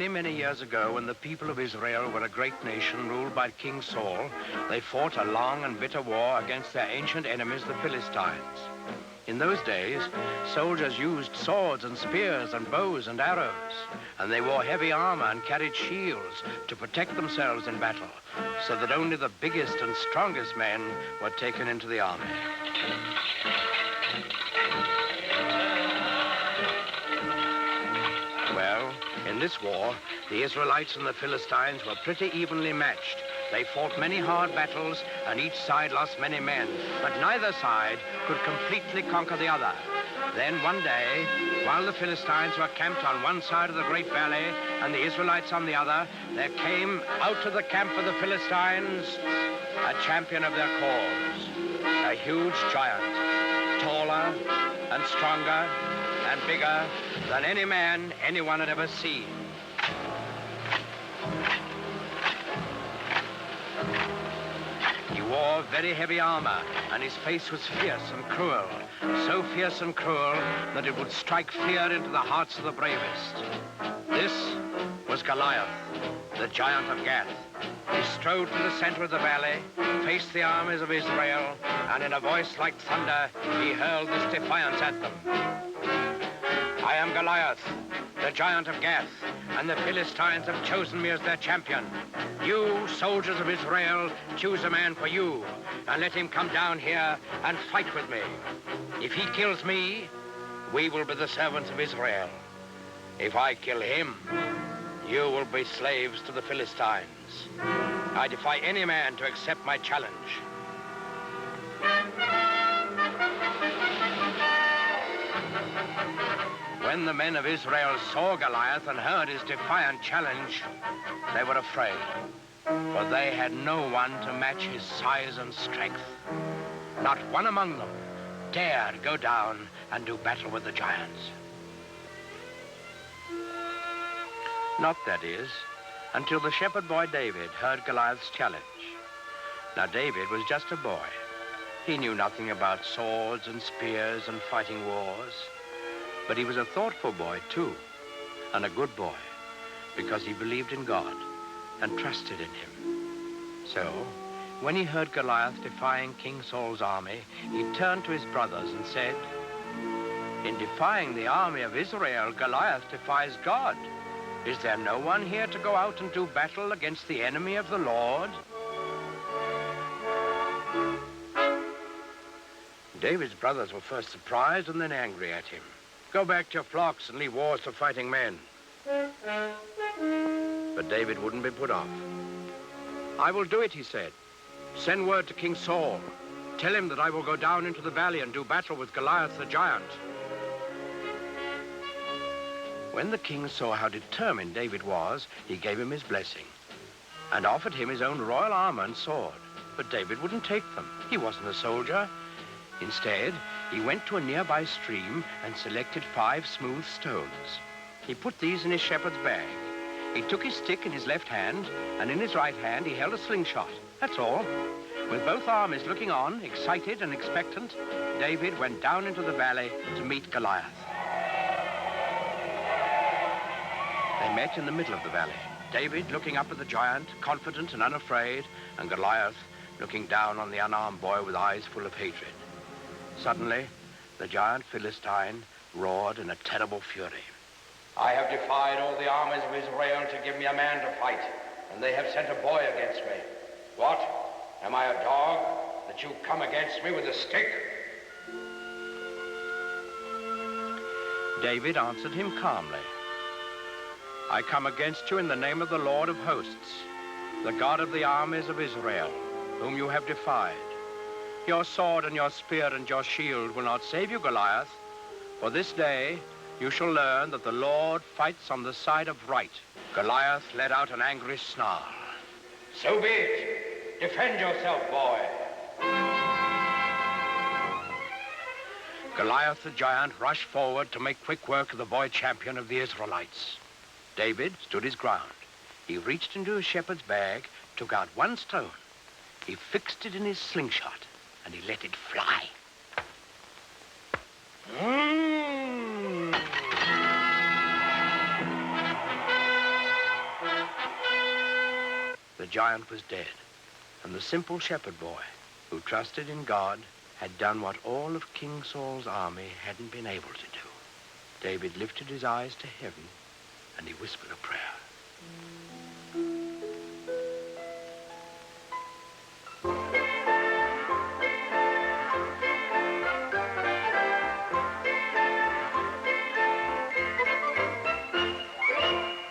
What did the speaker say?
Many, many years ago, when the people of Israel were a great nation ruled by King Saul, they fought a long and bitter war against their ancient enemies, the Philistines. In those days, soldiers used swords and spears and bows and arrows, and they wore heavy armor and carried shields to protect themselves in battle, so that only the biggest and strongest men were taken into the army. Well, in this war, the Israelites and the Philistines were pretty evenly matched. They fought many hard battles, and each side lost many men, but neither side could completely conquer the other. Then one day, while the Philistines were camped on one side of the great valley and the Israelites on the other, there came out to the camp of the Philistines a champion of their cause, a huge giant, taller and stronger and bigger than any man anyone had ever seen. He wore very heavy armor, and his face was fierce and cruel, so fierce and cruel that it would strike fear into the hearts of the bravest. This was Goliath, the giant of Gath. He strode to the center of the valley, faced the armies of Israel, and in a voice like thunder, he hurled this defiance at them. I am Goliath, the giant of Gath, and the Philistines have chosen me as their champion. You, soldiers of Israel, choose a man for you, and let him come down here and fight with me. If he kills me, we will be the servants of Israel. If I kill him, you will be slaves to the Philistines. I defy any man to accept my challenge. When the men of Israel saw Goliath and heard his defiant challenge, they were afraid, for they had no one to match his size and strength. Not one among them dared go down and do battle with the giants. Not, that is, until the shepherd boy David heard Goliath's challenge. Now, David was just a boy. He knew nothing about swords and spears and fighting wars. But he was a thoughtful boy, too, and a good boy, because he believed in God and trusted in him. So, when he heard Goliath defying King Saul's army, he turned to his brothers and said, "In defying the army of Israel, Goliath defies God. Is there no one here to go out and do battle against the enemy of the Lord?" David's brothers were first surprised and then angry at him. "Go back to your flocks and leave wars to fighting men." But David wouldn't be put off. "I will do it," he said. "Send word to King Saul. Tell him that I will go down into the valley and do battle with Goliath the giant." When the king saw how determined David was, he gave him his blessing and offered him his own royal armor and sword. But David wouldn't take them. He wasn't a soldier. Instead, he went to a nearby stream and selected 5 smooth stones. He put these in his shepherd's bag. He took his stick in his left hand, and in his right hand he held a slingshot. That's all. With both armies looking on, excited and expectant, David went down into the valley to meet Goliath. They met in the middle of the valley. David looking up at the giant, confident and unafraid, and Goliath looking down on the unarmed boy with eyes full of hatred. Suddenly, the giant Philistine roared in a terrible fury. "I have defied all the armies of Israel to give me a man to fight, and they have sent a boy against me. What? Am I a dog that you come against me with a stick?" David answered him calmly. "I come against you in the name of the Lord of hosts, the God of the armies of Israel, whom you have defied. Your sword and your spear and your shield will not save you, Goliath, for this day you shall learn that the Lord fights on the side of right." Goliath let out an angry snarl. "So be it. Defend yourself, boy." Goliath the giant rushed forward to make quick work of the boy champion of the Israelites. David stood his ground. He reached into his shepherd's bag, took out 1 stone. He fixed it in his slingshot, and he let it fly. giant was dead, and the simple shepherd boy, who trusted in God, had done what all of King Saul's army hadn't been able to do. David lifted his eyes to heaven, and he whispered a prayer.